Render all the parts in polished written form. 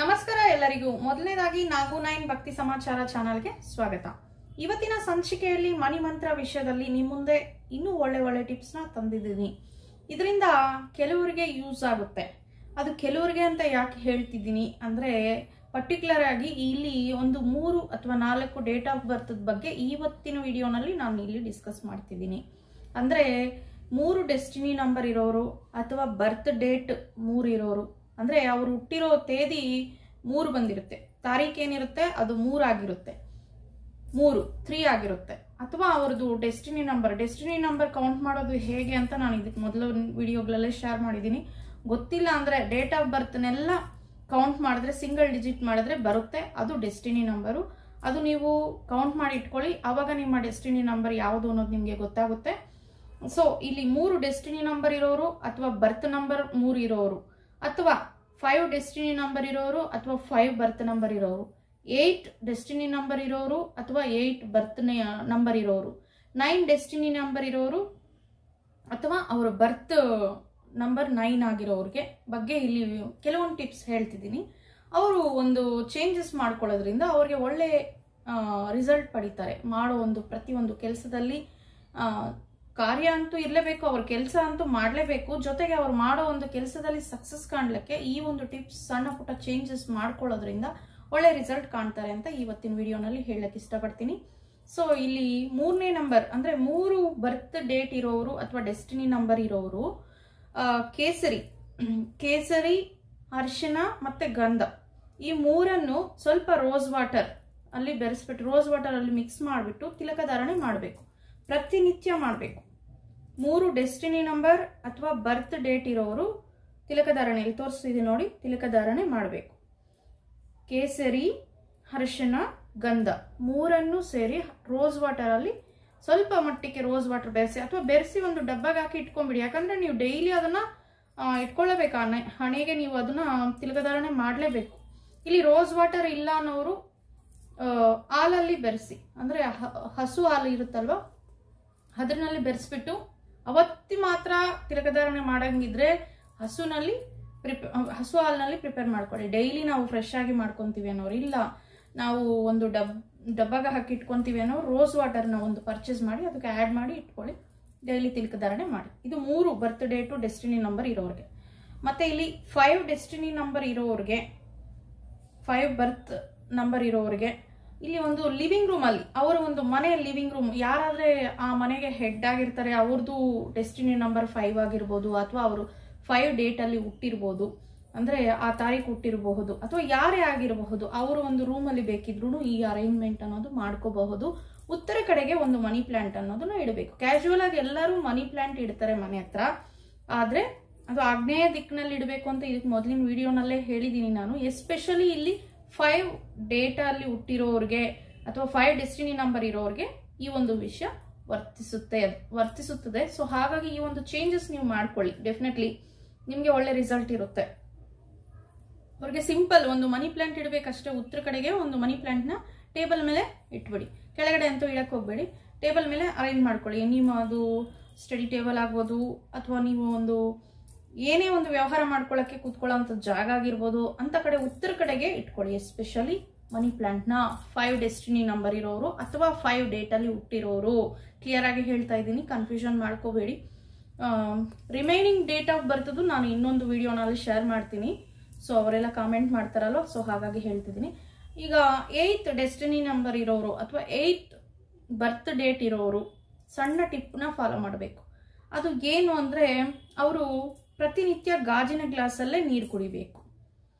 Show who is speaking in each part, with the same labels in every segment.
Speaker 1: ನಮಸ್ಕಾರ ಎಲ್ಲರಿಗೂ. ಮೊದಲನೇದಾಗಿ ನಾಗು 9 ಭಕ್ತಿ ಸಮಾಚಾರ ಚಾನೆಲ್ಗೆ ಸ್ವಾಗತ. ಇವತ್ತಿನ ಸಂಚಿಕೆಯಲ್ಲಿ ಮನಿ ಮಂತ್ರ ವಿಷಯದಲ್ಲಿ ನಿಮ್ಮ ಮುಂದೆ ಇನ್ನೂ ಒಳ್ಳೆ ಟಿಪ್ಸ್ ನ ತಂದಿದ್ದೀನಿ. ಇದರಿಂದ ಕೆಲವರಿಗೆ ಯೂಸ್ ಆಗುತ್ತೆ. ಅದು ಕೆಲವರಿಗೆ ಅಂತ ಯಾಕೆ ಹೇಳ್ತಿದ್ದೀನಿ ಅಂದ್ರೆ, ಪರ್ಟಿಕ್ಯುಲರ್ ಆಗಿ ಇಲ್ಲಿ ಒಂದು 3 ಅಥವಾ 4 ಡೇಟ್ ಆಫ್ ಬರ್ತ್ ಬಗ್ಗೆ ಇವತ್ತಿನ ವಿಡಿಯೋನಲ್ಲಿ ನಾನು ಇಲ್ಲಿ ಡಿಸ್ಕಸ್ ಮಾಡ್ತಿದ್ದೀನಿ. ಅಂದ್ರೆ 3 ಡೆಸ್ಟಿನಿ ನಂಬರ್ ಇರೋರು ಅಥವಾ ಬರ್ತ್ ಡೇಟ್ 3 ಇರೋರು, ಅಂದ್ರೆ ಅವರು ಹುಟ್ಟಿರೋ ತೇದಿ 3 ಬಂದಿರುತ್ತೆ, ತಾರೀಖೇನಿರುತ್ತೆ ಅದು 3 ಆಗಿರುತ್ತೆ, 3 ಆಗಿರುತ್ತೆ. ಅಥವಾ ಅವ್ರದ್ದು ಡೆಸ್ಟಿನಿ ನಂಬರ್ ಕೌಂಟ್ ಮಾಡೋದು ಹೇಗೆ ಅಂತ ನಾನು ಇದಕ್ಕೆ ಮೊದಲ ವಿಡಿಯೋಗಳಲ್ಲೇ ಶೇರ್ ಮಾಡಿದ್ದೀನಿ. ಗೊತ್ತಿಲ್ಲ ಅಂದ್ರೆ ಡೇಟ್ ಆಫ್ ಬರ್ತ್ನೆಲ್ಲ ಕೌಂಟ್ ಮಾಡಿದ್ರೆ ಸಿಂಗಲ್ ಡಿಜಿಟ್ ಮಾಡಿದ್ರೆ ಬರುತ್ತೆ, ಅದು ಡೆಸ್ಟಿನಿ ನಂಬರು. ಅದು ನೀವು ಕೌಂಟ್ ಮಾಡಿ ಇಟ್ಕೊಳ್ಳಿ, ಆವಾಗ ನಿಮ್ಮ ಡೆಸ್ಟಿನಿ ನಂಬರ್ ಯಾವುದು ಅನ್ನೋದು ನಿಮಗೆ ಗೊತ್ತಾಗುತ್ತೆ. ಸೊ ಇಲ್ಲಿ 3 ಡೆಸ್ಟಿನಿ ನಂಬರ್ ಇರೋರು ಅಥವಾ ಬರ್ತ್ ನಂಬರ್ 3 ಇರೋರು, ಅಥವಾ 5 ಡೆಸ್ಟಿನಿ ನಂಬರ್ ಇರೋರು ಅಥವಾ 5 ಬರ್ತ್ ನಂಬರ್ ಇರೋರು, 8 ಡೆಸ್ಟಿನಿ ನಂಬರ್ ಇರೋರು ಅಥವಾ 8 ಬರ್ತ್ ನಂಬರ್ ಇರೋರು, 9 ಡೆಸ್ಟಿನಿ ನಂಬರ್ ಇರೋರು ಅಥವಾ ಅವರ ಬರ್ತ್ ನಂಬರ್ 9 ಆಗಿರೋರಿಗೆ ಬಗ್ಗೆ ಇಲ್ಲಿ ಕೆಲವೊಂದು ಟಿಪ್ಸ್ ಹೇಳ್ತಿದ್ದೀನಿ. ಅವರು ಒಂದು ಚೇಂಜಸ್ ಮಾಡ್ಕೊಳ್ಳೋದ್ರಿಂದ ಅವ್ರಿಗೆ ಒಳ್ಳೆ ರಿಸಲ್ಟ್ ಪಡಿತಾರೆ. ಮಾಡೋ ಪ್ರತಿಯೊಂದು ಕೆಲಸದಲ್ಲಿ ಕಾರ್ಯ ಅಂತೂ ಇರಲೇಬೇಕು, ಅವ್ರ ಕೆಲಸ ಅಂತೂ ಮಾಡಲೇಬೇಕು. ಜೊತೆಗೆ ಅವ್ರು ಮಾಡೋ ಕೆಲಸದಲ್ಲಿ ಸಕ್ಸಸ್ ಕಾಣ್ಲಿಕ್ಕೆ ಈ ಟಿಪ್ಸ್, ಸಣ್ಣ ಪುಟ್ಟ ಚೇಂಜಸ್ ಮಾಡ್ಕೊಳ್ಳೋದ್ರಿಂದ ಒಳ್ಳೆ ರಿಸಲ್ಟ್ ಕಾಣ್ತಾರೆ ಅಂತ ಇವತ್ತಿನ ವಿಡಿಯೋನಲ್ಲಿ ಹೇಳಕ್ ಇಷ್ಟಪಡ್ತೀನಿ. ಸೊ ಇಲ್ಲಿ 3ನೇ ನಂಬರ್ ಅಂದ್ರೆ 3 ಬರ್ತ್ ಡೇಟ್ ಇರೋರು ಅಥವಾ ಡೆಸ್ಟಿನಿ ನಂಬರ್ ಇರೋರು, ಕೇಸರಿ, ಅರಿಶಿನ ಮತ್ತೆ ಗಂಧ, ಈ 3ಅನ್ನು ಸ್ವಲ್ಪ ರೋಸ್ ವಾಟರ್ ಅಲ್ಲಿ ಬೆರೆಸ್ಬಿಟ್ಟು, ರೋಸ್ ವಾಟರ್ ಅಲ್ಲಿ ಮಿಕ್ಸ್ ಮಾಡಿಬಿಟ್ಟು ತಿಲಕಧಾರಣೆ ಮಾಡಬೇಕು, ಪ್ರತಿನಿತ್ಯ ಮಾಡಬೇಕು. 3 ಡೆಸ್ಟಿನಿ ನಂಬರ್ ಅಥವಾ ಬರ್ತ್ ಡೇಟ್ ಇರೋರು ತಿಲಕಧಾರಣೆಯಲ್ಲಿ ತೋರಿಸ್ತಿದೆ ನೋಡಿ, ತಿಲಕಧಾರಣೆ ಮಾಡಬೇಕು. ಕೇಸರಿ, ಅರಿಶಿನ, ಗಂಧ 3ಅನ್ನು ಸೇರಿ ರೋಸ್ ವಾಟರ್ ಅಲ್ಲಿ ಸ್ವಲ್ಪ ಮಟ್ಟಿಗೆ ರೋಸ್ ವಾಟರ್ ಬೆರೆಸಿ, ಅಥವಾ ಬೆರೆಸಿ ಒಂದು ಡಬ್ಬಾಗ ಹಾಕಿ ಇಟ್ಕೊಂಡ್ಬಿಡಿ. ಯಾಕಂದ್ರೆ ನೀವು ಡೈಲಿ ಅದನ್ನ ಇಟ್ಕೊಳ್ಳಬೇಕು, ಹಣೆಗೆ ನೀವು ಅದನ್ನ ತಿಲಕಧಾರಣೆ ಮಾಡಲೇಬೇಕು. ಇಲ್ಲಿ ರೋಸ್ ವಾಟರ್ ಇಲ್ಲ ಅನ್ನೋರು ಹಾಲಲ್ಲಿ ಬೆರೆಸಿ, ಅಂದ್ರೆ ಹಸು ಹಾಲು ಇರುತ್ತಲ್ವಾ ಅದ್ರಲ್ಲಿ ಬೆರೆಸ್ಬಿಟ್ಟು ಅವತ್ತಿ ಮಾತ್ರ ತಿಲಕಧಾರಣೆ ಮಾಡಂಗಿದ್ರೆ ಹಸು ಹಾಲಿನಲ್ಲಿ ಪ್ರಿಪೇರ್ ಮಾಡ್ಕೊಳ್ಳಿ. ಡೈಲಿ ನಾವು ಫ್ರೆಶ್ ಆಗಿ ಮಾಡ್ಕೊಂತೀವಿ ಅನ್ನೋರು, ಇಲ್ಲ ನಾವು ಒಂದು ಡಬ್ಬಾಗ ಹಾಕಿ ಇಟ್ಕೊಂತೀವಿ ಅನ್ನೋರು ರೋಸ್ ವಾಟರ್ನ ಒಂದು ಪರ್ಚೇಸ್ ಮಾಡಿ ಅದಕ್ಕೆ ಆ್ಯಡ್ ಮಾಡಿ ಇಟ್ಕೊಳ್ಳಿ, ಡೈಲಿ ತಿಲಕಧಾರಣೆ ಮಾಡಿ. ಇದು 3 ಬರ್ತ್ ಡೇಟು ಡೆಸ್ಟಿನಿ ನಂಬರ್ ಇರೋರಿಗೆ. ಮತ್ತೆ ಇಲ್ಲಿ 5 ಡೆಸ್ಟಿನಿ ನಂಬರ್ ಇರೋರಿಗೆ, 5 ಬರ್ತ್ ನಂಬರ್ ಇರೋರಿಗೆ, ಇಲ್ಲಿ ಒಂದು ಲಿವಿಂಗ್ ರೂಮ್ ಅಲ್ಲಿ, ಅವರ ಒಂದು ಮನೆಯ ಲಿವಿಂಗ್ ರೂಮ್, ಯಾರಾದ್ರೆ ಆ ಮನೆಗೆ ಹೆಡ್ ಆಗಿರ್ತಾರೆ ಅವ್ರದ್ದು ಡೆಸ್ಟಿನಿ ನಂಬರ್ 5 ಆಗಿರ್ಬೋದು, ಅಥವಾ ಅವರು 5 ಡೇಟ್ ಅಲ್ಲಿ ಹುಟ್ಟಿರ್ಬೋದು, ಅಂದ್ರೆ ಆ ತಾರೀಕು ಹುಟ್ಟಿರಬಹುದು, ಅಥವಾ ಯಾರೇ ಆಗಿರಬಹುದು, ಅವರು ಒಂದು ರೂಮ್ ಅಲ್ಲಿ ಬೇಕಿದ್ರು ಈ ಅರೇಂಜ್ಮೆಂಟ್ ಅನ್ನೋದು ಮಾಡ್ಕೋಬಹುದು. ಉತ್ತರ ಕಡೆಗೆ ಒಂದು ಮನಿ ಪ್ಲಾಂಟ್ ಅನ್ನೋದನ್ನ ಇಡಬೇಕು. ಕ್ಯಾಶುವಲ್ ಆಗಿ ಎಲ್ಲರೂ ಮನಿ ಪ್ಲಾಂಟ್ ಇಡ್ತಾರೆ ಮನೆ ಹತ್ರ, ಆದ್ರೆ ಅದು ಆಗ್ನೇಯ ದಿಕ್ಕಿನಲ್ಲಿ ಇಡಬೇಕು ಅಂತ ಇದಕ್ಕೆ ಮೊದಲಿನ ವಿಡಿಯೋನಲ್ಲೇ ಹೇಳಿದೀನಿ ನಾನು. ಎಸ್ಪೆಷಲಿ ಇಲ್ಲಿ 5 ಡೇಟಾ ಅಲ್ಲಿ ಹುಟ್ಟಿರೋರ್ಗೆ ಅಥವಾ 5 ಡೆಸ್ಟಿನಿ ನಂಬರ್ ಇರೋರ್ಗೆ ಈ ಒಂದು ವಿಷಯ ವರ್ತಿಸುತ್ತದೆ. ಸೊ ಹಾಗಾಗಿ ಈ ಒಂದು ಚೇಂಜಸ್ ನೀವು ಮಾಡ್ಕೊಳ್ಳಿ, ಡೆಫಿನೆಟ್ಲಿ ನಿಮ್ಗೆ ಒಳ್ಳೆ ರಿಸಲ್ಟ್ ಇರುತ್ತೆ. ಅವ್ರಿಗೆ ಸಿಂಪಲ್ ಒಂದು ಮನಿ ಪ್ಲಾಂಟ್ ಇಡಬೇಕಷ್ಟೇ. ಉತ್ತರ ಕಡೆಗೆ ಒಂದು ಮನಿ ಪ್ಲಾಂಟ್ ನ ಟೇಬಲ್ ಮೇಲೆ ಇಟ್ಬಿಡಿ, ಕೆಳಗಡೆ ಅಂತೂ ಇಡಕ್ ಹೋಗ್ಬೇಡಿ, ಟೇಬಲ್ ಮೇಲೆ ಅರೇಂಜ್ ಮಾಡ್ಕೊಳ್ಳಿ. ನೀವು ಅದು ಸ್ಟಡಿ ಟೇಬಲ್ ಆಗ್ಬೋದು, ಅಥವಾ ನೀವು ಏನೇ ಒಂದು ವ್ಯವಹಾರ ಮಾಡ್ಕೊಳ್ಳಕ್ಕೆ ಕೂತ್ಕೊಳ್ಳೋ ಜಾಗ ಆಗಿರ್ಬೋದು, ಅಂತ ಕಡೆ ಉತ್ತರ ಕಡೆಗೆ ಇಟ್ಕೊಳ್ಳಿ. ಎಸ್ಪೆಷಲಿ ಮನಿ ಪ್ಲಾಂಟ್ ನ 5 ಡೆಸ್ಟಿನಿ ನಂಬರ್ ಇರೋರು ಅಥವಾ 5 ಡೇಟ್ ಅಲ್ಲಿ ಹುಟ್ಟಿರೋರು. ಕ್ಲಿಯರ್ ಆಗಿ ಹೇಳ್ತಾ ಇದ್ದೀನಿ, ಕನ್ಫ್ಯೂಷನ್ ಮಾಡ್ಕೋಬೇಡಿ. ರಿಮೈನಿಂಗ್ ಡೇಟ್ ಆಫ್ ಬರ್ತ್ ನಾನು ಇನ್ನೊಂದು ವಿಡಿಯೋನಲ್ಲಿ ಶೇರ್ ಮಾಡ್ತೀನಿ. ಸೊ ಅವರೆಲ್ಲ ಕಾಮೆಂಟ್ ಮಾಡ್ತಾರಲ್ವ, ಸೊ ಹಾಗಾಗಿ ಹೇಳ್ತಿದ್ದೀನಿ. ಈಗ 8 ಡೆಸ್ಟಿನಿ ನಂಬರ್ ಇರೋರು ಅಥವಾ 8 ಬರ್ತ್ ಡೇಟ್ ಇರೋರು ಸಣ್ಣ ಟಿಪ್ನ ಫಾಲೋ ಮಾಡಬೇಕು. ಅದು ಏನು ಅಂದ್ರೆ, ಅವರು ಪ್ರತಿನಿತ್ಯ ಗಾಜಿನ ಗ್ಲಾಸಲ್ಲೇ ನೀರು ಕುಡಿಬೇಕು.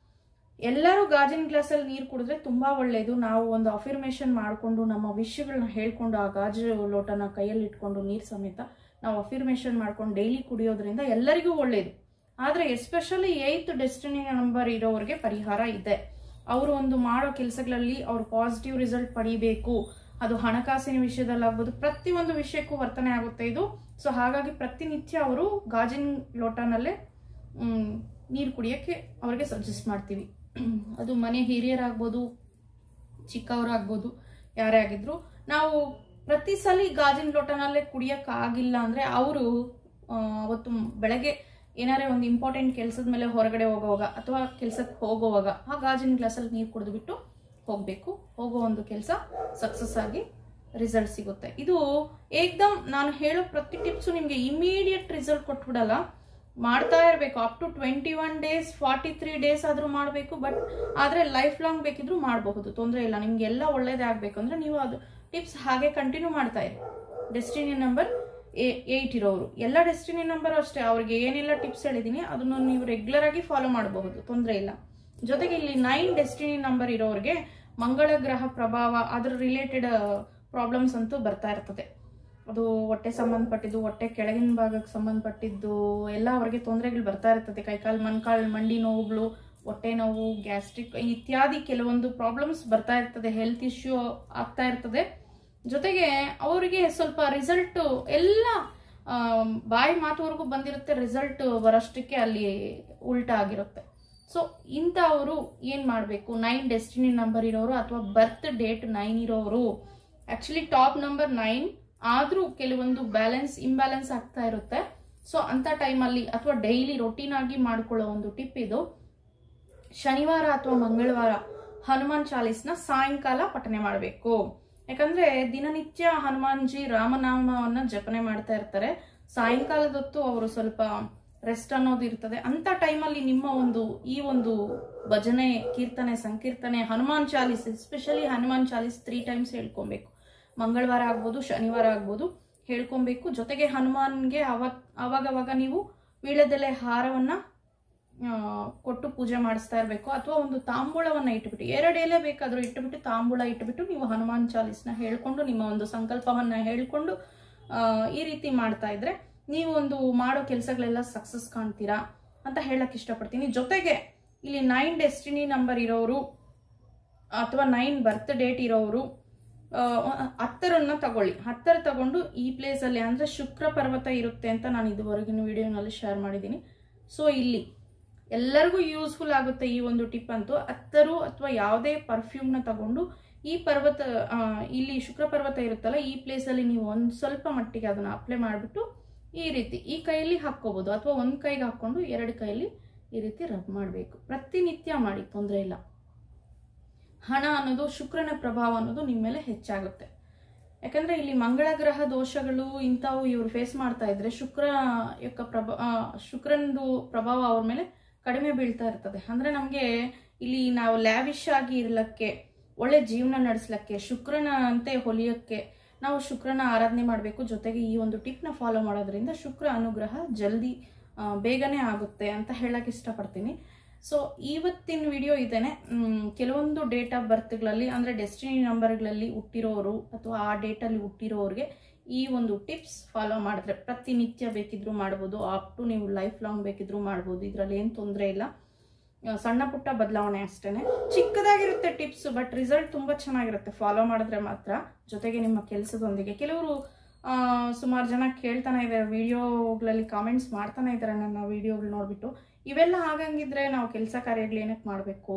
Speaker 1: ಎಲ್ಲರೂ ಗಾಜಿನ ಗ್ಲಾಸಲ್ಲಿ ನೀರು ಕುಡಿದ್ರೆ ತುಂಬಾ ಒಳ್ಳೆಯದು. ನಾವು ಒಂದು ಅಫಿರ್ಮೇಷನ್ ಮಾಡಿಕೊಂಡು ನಮ್ಮ ವಿಷಯಗಳನ್ನ ಹೇಳ್ಕೊಂಡು ಆ ಗಾಜು ಲೋಟನ ಕೈಯಲ್ಲಿ ಇಟ್ಕೊಂಡು ನೀರು ಸಮೇತ ನಾವು ಅಫಿರ್ಮೇಷನ್ ಮಾಡ್ಕೊಂಡು ಡೈಲಿ ಕುಡಿಯೋದ್ರಿಂದ ಎಲ್ಲರಿಗೂ ಒಳ್ಳೆಯದು. ಆದ್ರೆ ಎಸ್ಪೆಷಲಿ 8 ಡೆಸ್ಟಿನಿ ನಂಬರ್ ಇರೋರಿಗೆ ಪರಿಹಾರ ಇದೆ. ಅವರು ಮಾಡೋ ಕೆಲಸಗಳಲ್ಲಿ ಅವ್ರು ಪಾಸಿಟಿವ್ ರಿಸಲ್ಟ್ ಪಡಿಬೇಕು. ಅದು ಹಣಕಾಸಿನ ವಿಷಯದಲ್ಲಾಗ್ಬೋದು, ಪ್ರತಿಯೊಂದು ವಿಷಯಕ್ಕೂ ವರ್ತನೆ ಆಗುತ್ತೆ ಇದು. ಸೊ ಹಾಗಾಗಿ ಪ್ರತಿನಿತ್ಯ ಅವರು ಗಾಜಿನ ಲೋಟನಲ್ಲೇ ನೀರು ಕುಡಿಯೋಕ್ಕೆ ಅವ್ರಿಗೆ ಸಜೆಸ್ಟ್ ಮಾಡ್ತೀವಿ. ಅದು ಮನೆ ಹಿರಿಯರಾಗ್ಬೋದು, ಚಿಕ್ಕವರಾಗ್ಬೋದು, ಯಾರೇ ಆಗಿದ್ರು. ನಾವು ಪ್ರತಿ ಸಲ ಗಾಜಿನ ಲೋಟನಲ್ಲೇ ಕುಡಿಯೋಕ್ಕಾಗಿಲ್ಲ ಅಂದ್ರೆ ಅವರು ಅವತ್ತು ಬೆಳಗ್ಗೆ ಏನಾರೇ ಒಂದು ಇಂಪಾರ್ಟೆಂಟ್ ಕೆಲಸದ ಮೇಲೆ ಹೊರಗಡೆ ಹೋಗುವಾಗ ಅಥವಾ ಕೆಲಸಕ್ಕೆ ಹೋಗುವಾಗ ಆ ಗಾಜಿನ ಗ್ಲಾಸಲ್ಲಿ ನೀರು ಕುಡಿದ್ಬಿಟ್ಟು ಹೋಗಬೇಕು. ಹೋಗೋ ಒಂದು ಕೆಲಸ ಸಕ್ಸಸ್ ಆಗಿ ರಿಸಲ್ಟ್ ಸಿಗುತ್ತೆ. ಇದು ಏಕ್ದಮ್ ನಾನು ಹೇಳೋ ಪ್ರತಿ ಟಿಪ್ಸು ನಿಮಗೆ ಇಮಿಡಿಯೇಟ್ ರಿಸಲ್ಟ್ ಕೊಟ್ಬಿಡಲ್ಲ, ಮಾಡ್ತಾ ಇರಬೇಕು. ಅಪ್ ಟು 21 ಡೇಸ್ 43 ಡೇಸ್ ಆದರೂ ಮಾಡಬೇಕು. ಬಟ್ ಆದರೆ ಲೈಫ್ ಲಾಂಗ್ ಬೇಕಿದ್ರೂ ಮಾಡಬಹುದು, ತೊಂದರೆ ಇಲ್ಲ. ನಿಮಗೆಲ್ಲ ಒಳ್ಳೇದೇ ಆಗಬೇಕು ಅಂದರೆ ನೀವು ಅದು ಟಿಪ್ಸ್ ಹಾಗೆ ಕಂಟಿನ್ಯೂ ಮಾಡ್ತಾ ಇರಿ. ಡೆಸ್ಟಿನಿ ನಂಬರ್ 8 ಇರೋರು, ಎಲ್ಲ ಡೆಸ್ಟಿನಿ ನಂಬರ್ ಅಷ್ಟೇ, ಅವ್ರಿಗೆ ಏನೆಲ್ಲ ಟಿಪ್ಸ್ ಹೇಳಿದ್ದೀನಿ ಅದನ್ನು ನೀವು ರೆಗ್ಯುಲರ್ ಆಗಿ ಫಾಲೋ ಮಾಡಬಹುದು, ತೊಂದರೆ ಇಲ್ಲ. ಜೊತೆಗೆ ಇಲ್ಲಿ 9 ಡೆಸ್ಟಿನಿ ನಂಬರ್ ಇರೋರಿಗೆ ಮಂಗಳ ಗ್ರಹ ಪ್ರಭಾವ ಅದ್ರ ರಿಲೇಟೆಡ್ ಪ್ರಾಬ್ಲಮ್ಸ್ ಅಂತೂ ಬರ್ತಾ ಇರ್ತದೆ. ಅದು ಹೊಟ್ಟೆ ಸಂಬಂಧಪಟ್ಟಿದ್ದು, ಹೊಟ್ಟೆ ಕೆಳಗಿನ ಭಾಗಕ್ಕೆ ಸಂಬಂಧಪಟ್ಟಿದ್ದು ಎಲ್ಲ ಅವ್ರಿಗೆ ತೊಂದರೆಗಳು ಬರ್ತಾ ಇರ್ತದೆ. ಕೈಕಾಲು ಮೊಣಕಾಲು ಮಂಡಿ ನೋವುಗಳು, ಹೊಟ್ಟೆ ನೋವು, ಗ್ಯಾಸ್ಟ್ರಿಕ್ ಇತ್ಯಾದಿ ಕೆಲವೊಂದು ಪ್ರಾಬ್ಲಮ್ಸ್ ಬರ್ತಾ ಇರ್ತದೆ, ಹೆಲ್ತ್ ಇಶ್ಯೂ ಆಗ್ತಾ ಇರ್ತದೆ. ಜೊತೆಗೆ ಅವರಿಗೆ ಸ್ವಲ್ಪ ರಿಸಲ್ಟ್ ಎಲ್ಲ ಬಾಯಿ ಮಾತುವರೆಗೂ ಬಂದಿರುತ್ತೆ, ರಿಸಲ್ಟ್ ಬರೋಷ್ಟಕ್ಕೆ ಅಲ್ಲಿ ಉಲ್ಟಾ ಆಗಿರುತ್ತೆ. ಸೊ ಇಂಥವರು ಏನು ಮಾಡಬೇಕು, 9 ಡೆಸ್ಟಿನಿ ನಂಬರ್ ಇರೋರು ಅಥವಾ ಬರ್ತ್ ಡೇಟ್ 9 ಇರೋರು, ಆಕ್ಚುಲಿ ಟಾಪ್ ನಂಬರ್ 9 ಆದರೂ ಕೆಲವೊಂದು ಇಂಬ್ಯಾಲೆನ್ಸ್ ಆಗ್ತಾ ಇರುತ್ತೆ. ಸೊ ಅಂಥ ಟೈಮಲ್ಲಿ ಅಥವಾ ಡೈಲಿ ರೊಟೀನ್ ಆಗಿ ಮಾಡ್ಕೊಳ್ಳೋ ಒಂದು ಟಿಪ್ ಇದು. ಶನಿವಾರ ಅಥವಾ ಮಂಗಳವಾರ ಹನುಮಾನ್ ಚಾಲೀಸ್ನ ಸಾಯಂಕಾಲ ಪಠನೆ ಮಾಡಬೇಕು. ಯಾಕಂದ್ರೆ ದಿನನಿತ್ಯ ಹನುಮಾನ್ಜಿ ರಾಮನಾಮವನ್ನ ಜಪನೆ ಮಾಡ್ತಾ ಇರ್ತಾರೆ. ಸಾಯಂಕಾಲದೊತ್ತು ಅವರು ಸ್ವಲ್ಪ ರೆಸ್ಟ್ ಅನ್ನೋದು ಇರ್ತದೆ. ಅಂತ ಟೈಮಲ್ಲಿ ನಿಮ್ಮ ಈ ಒಂದು ಭಜನೆ, ಕೀರ್ತನೆ, ಸಂಕೀರ್ತನೆ, ಹನುಮಾನ್ ಚಾಲೀಸ್, ಎಸ್ಪೆಷಲಿ ಹನುಮಾನ್ ಚಾಲೀಸ್ 3 ಟೈಮ್ಸ್ ಹೇಳ್ಕೊಬೇಕು. ಮಂಗಳವಾರ ಆಗ್ಬೋದು, ಶನಿವಾರ ಆಗ್ಬೋದು, ಹೇಳ್ಕೊಬೇಕು. ಜೊತೆಗೆ ಹನುಮಾನ್ಗೆ ಅವಾಗವಾಗ ನೀವು ವೀಳ್ಯದೆಲೆ ಹಾರವನ್ನ ಕೊಟ್ಟು ಪೂಜೆ ಮಾಡಿಸ್ತಾ ಇರಬೇಕು. ಅಥವಾ ಒಂದು ತಾಂಬೂಲವನ್ನ ಇಟ್ಬಿಟ್ಟು, 2 ಎಲೆ ಬೇಕಾದ್ರೂ ಇಟ್ಬಿಟ್ಟು ತಾಂಬೂಲ ಇಟ್ಬಿಟ್ಟು ನೀವು ಹನುಮಾನ್ ಚಾಲೀಸ್ನ ಹೇಳ್ಕೊಂಡು ನಿಮ್ಮ ಒಂದು ಸಂಕಲ್ಪವನ್ನ ಹೇಳ್ಕೊಂಡು ಈ ರೀತಿ ಮಾಡ್ತಾ ಇದ್ರೆ ನೀವು ಒಂದು ಮಾಡೋ ಕೆಲಸಗಳೆಲ್ಲ ಸಕ್ಸಸ್ ಕಾಣ್ತೀರಾ ಅಂತ ಹೇಳಕ್ ಇಷ್ಟಪಡ್ತೀನಿ. ಜೊತೆಗೆ ಇಲ್ಲಿ 9 ಡೆಸ್ಟಿನಿ ನಂಬರ್ ಇರೋರು ಅಥವಾ 9 ಬರ್ತ್ ಡೇಟ್ ಇರೋರು 10 ತಗೊಳ್ಳಿ. 10 ತಗೊಂಡು ಈ ಪ್ಲೇಸ್ ಅಲ್ಲಿ ಅಂದ್ರೆ ಶುಕ್ರ ಪರ್ವತ ಇರುತ್ತೆ ಅಂತ ನಾನು ಇದುವರೆಗಿನ ವಿಡಿಯೋನಲ್ಲಿ ಶೇರ್ ಮಾಡಿದ್ದೀನಿ. ಸೊ ಇಲ್ಲಿ ಎಲ್ಲರಿಗೂ ಯೂಸ್ಫುಲ್ ಆಗುತ್ತೆ ಈ ಒಂದು ಟಿಪ್ ಅಂತೂ. 10 ಅಥವಾ ಯಾವುದೇ ಪರ್ಫ್ಯೂಮ್ನ ತಗೊಂಡು ಈ ಪರ್ವತ ಇಲ್ಲಿ ಶುಕ್ರ ಪರ್ವತ ಇರುತ್ತಲ್ಲ ಈ ಪ್ಲೇಸ್ ಅಲ್ಲಿ ನೀವು ಒಂದು ಸ್ವಲ್ಪ ಮಟ್ಟಿಗೆ ಅದನ್ನ ಅಪ್ಲೈ ಮಾಡಿಬಿಟ್ಟು ಈ ರೀತಿ ಈ ಕೈಯಲ್ಲಿ ಹಾಕೋಬಹುದು, ಅಥವಾ ಒಂದು ಕೈಗೆ ಹಾಕೊಂಡು 2 ಕೈಯಲ್ಲಿ ಈ ರೀತಿ ರಬ್ ಮಾಡಬೇಕು. ಪ್ರತಿನಿತ್ಯ ಮಾಡಿ, ತೊಂದರೆ ಇಲ್ಲ. ಹಣ ಅನ್ನೋದು, ಶುಕ್ರನ ಪ್ರಭಾವ ಅನ್ನೋದು ನಿಮ್ಮ ಮೇಲೆ ಹೆಚ್ಚಾಗುತ್ತೆ. ಯಾಕಂದ್ರೆ ಇಲ್ಲಿ ಮಂಗಳ ಗ್ರಹ ದೋಷಗಳು ಇಂಥವು ಇವ್ರು ಫೇಸ್ ಮಾಡ್ತಾ ಇದ್ರೆ ಶುಕ್ರನದು ಪ್ರಭಾವ ಅವ್ರ ಮೇಲೆ ಕಡಿಮೆ ಬೀಳ್ತಾ ಇರ್ತದೆ. ಅಂದ್ರೆ ನಮ್ಗೆ ಇಲ್ಲಿ ನಾವು ಲ್ಯಾವಿಶ್ ಆಗಿ ಇರ್ಲಕ್ಕೆ, ಒಳ್ಳೆ ಜೀವನ ನಡೆಸ್ಲಕ್ಕೆ, ಶುಕ್ರನ ಅಂತೆ ಹೊಲಿಯಕ್ಕೆ ನಾವು ಶುಕ್ರನ ಆರಾಧನೆ ಮಾಡಬೇಕು. ಜೊತೆಗೆ ಈ ಒಂದು ಟಿಪ್ನ ಫಾಲೋ ಮಾಡೋದ್ರಿಂದ ಶುಕ್ರ ಅನುಗ್ರಹ ಜಲ್ದಿ ಬೇಗನೆ ಆಗುತ್ತೆ ಅಂತ ಹೇಳಕ್ ಇಷ್ಟಪಡ್ತೀನಿ. ಸೊ ಇವತ್ತಿನ ವಿಡಿಯೋ ಇದೇನೆ. ಕೆಲವೊಂದು ಡೇಟ್ ಆಫ್ ಬರ್ತ್ಗಳಲ್ಲಿ ಅಂದ್ರೆ ಡೆಸ್ಟಿನಿ ನಂಬರ್ಗಳಲ್ಲಿ ಹುಟ್ಟಿರೋರು ಅಥವಾ ಆ ಡೇಟಲ್ಲಿ ಹುಟ್ಟಿರೋರಿಗೆ ಈ ಒಂದು ಟಿಪ್ಸ್ ಫಾಲೋ ಮಾಡಿದ್ರೆ ಪ್ರತಿನಿತ್ಯ ಬೇಕಿದ್ರೂ ಮಾಡ್ಬೋದು, ಅಪ್ ಟು ನೀವು ಲೈಫ್ ಲಾಂಗ್ ಬೇಕಿದ್ರೂ ಮಾಡ್ಬೋದು. ಇದರಲ್ಲಿ ಏನು ತೊಂದರೆ ಇಲ್ಲ, ಸಣ್ಣ ಪುಟ್ಟ ಬದಲಾವಣೆ ಅಷ್ಟೇನೆ. ಚಿಕ್ಕದಾಗಿರುತ್ತೆ ಟಿಪ್ಸ್, ಬಟ್ ರಿಸಲ್ಟ್ ತುಂಬಾ ಚೆನ್ನಾಗಿರುತ್ತೆ ಫಾಲೋ ಮಾಡಿದ್ರೆ ಮಾತ್ರ. ಜೊತೆಗೆ ನಿಮ್ಮ ಕೆಲಸದೊಂದಿಗೆ ಕೆಲವರು ಸುಮಾರು ಜನ ಕೇಳ್ತಾನೆ ಇದ್ದಾರೆ, ವಿಡಿಯೋಗಳಲ್ಲಿ ಕಾಮೆಂಟ್ಸ್ ಮಾಡ್ತಾನೆ ಇದ್ದಾರೆ ನನ್ನ ವಿಡಿಯೋಗಳು ನೋಡ್ಬಿಟ್ಟು, ಇವೆಲ್ಲ ಆಗಂಗಿದ್ರೆ ನಾವು ಕೆಲಸ ಕಾರ್ಯಗಳು ಏನಕ್ಕೆ ಮಾಡಬೇಕು,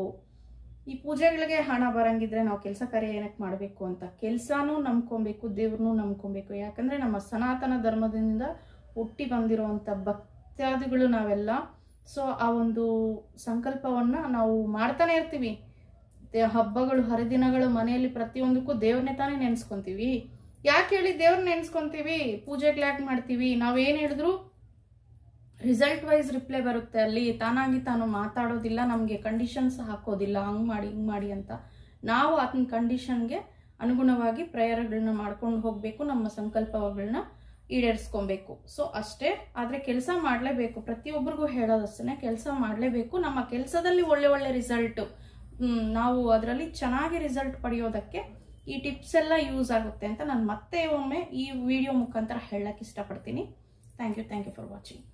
Speaker 1: ಈ ಪೂಜೆಗಳಿಗೆ ಹಣ ಬರಂಗಿದ್ರೆ ನಾವು ಕೆಲಸ ಕಾರ್ಯ ಏನಕ್ಕೆ ಮಾಡಬೇಕು ಅಂತ. ಕೆಲಸನೂ ನಂಬ್ಕೊಬೇಕು, ದೇವ್ರನ್ನೂ ನಂಬ್ಕೊಬೇಕು. ಯಾಕಂದ್ರೆ ನಮ್ಮ ಸನಾತನ ಧರ್ಮದಿಂದ ಹುಟ್ಟಿ ಬಂದಿರುವಂತ ಭಕ್ತಾದಿಗಳು ನಾವೆಲ್ಲ. ಸೊ ಆ ಒಂದು ಸಂಕಲ್ಪವನ್ನ ನಾವು ಮಾಡ್ತಾನೆ ಇರ್ತೀವಿ. ಹಬ್ಬಗಳು, ಹರಿದಿನಗಳು, ಮನೆಯಲ್ಲಿ ಪ್ರತಿಯೊಂದಕ್ಕೂ ದೇವ್ರನ್ನೇ ತಾನೇ ನೆನ್ಸ್ಕೊಂತೀವಿ. ಯಾಕೆ ಹೇಳಿ ದೇವ್ರನ್ನ ನೆನ್ಸ್ಕೊಂತೀವಿ, ಪೂಜೆಗಳು ಯಾಕೆ ಮಾಡ್ತೀವಿ? ನಾವೇನ್ ಹೇಳಿದ್ರು ರಿಸಲ್ಟ್ ವೈಸ್ ರಿಪ್ಲೈ ಬರುತ್ತೆ. ಅಲ್ಲಿ ತಾನಾಗಿ ತಾನು ಮಾತಾಡೋದಿಲ್ಲ, ನಮಗೆ ಕಂಡೀಷನ್ಸ್ ಹಾಕೋದಿಲ್ಲ, ಹಂಗ್ ಮಾಡಿ ಹಿಂಗ್ ಮಾಡಿ ಅಂತ. ನಾವು ಅದನ್ನ ಕಂಡೀಷನ್ಗೆ ಅನುಗುಣವಾಗಿ ಪ್ರೇಯರ್ಗಳನ್ನ ಮಾಡ್ಕೊಂಡು ಹೋಗ್ಬೇಕು, ನಮ್ಮ ಸಂಕಲ್ಪಗಳನ್ನ ಈಡೇರಿಸ್ಕೊಬೇಕು. ಸೊ ಅಷ್ಟೇ. ಆದ್ರೆ ಕೆಲಸ ಮಾಡ್ಲೇಬೇಕು, ಪ್ರತಿಯೊಬ್ಬರಿಗೂ ಹೇಳೋದಷ್ಟೇ, ಕೆಲಸ ಮಾಡ್ಲೇಬೇಕು. ನಮ್ಮ ಕೆಲಸದಲ್ಲಿ ಒಳ್ಳೆ ರಿಸಲ್ಟ್, ನಾವು ಅದರಲ್ಲಿ ಚೆನ್ನಾಗಿ ರಿಸಲ್ಟ್ ಪಡೆಯೋದಕ್ಕೆ ಈ ಟಿಪ್ಸ್ ಎಲ್ಲ ಯೂಸ್ ಆಗುತ್ತೆ ಅಂತ ನಾನು ಮತ್ತೆ ಒಮ್ಮೆ ಈ ವಿಡಿಯೋ ಮುಖಾಂತರ ಹೇಳಕ್ ಇಷ್ಟಪಡ್ತೀನಿ. Thank you for watching.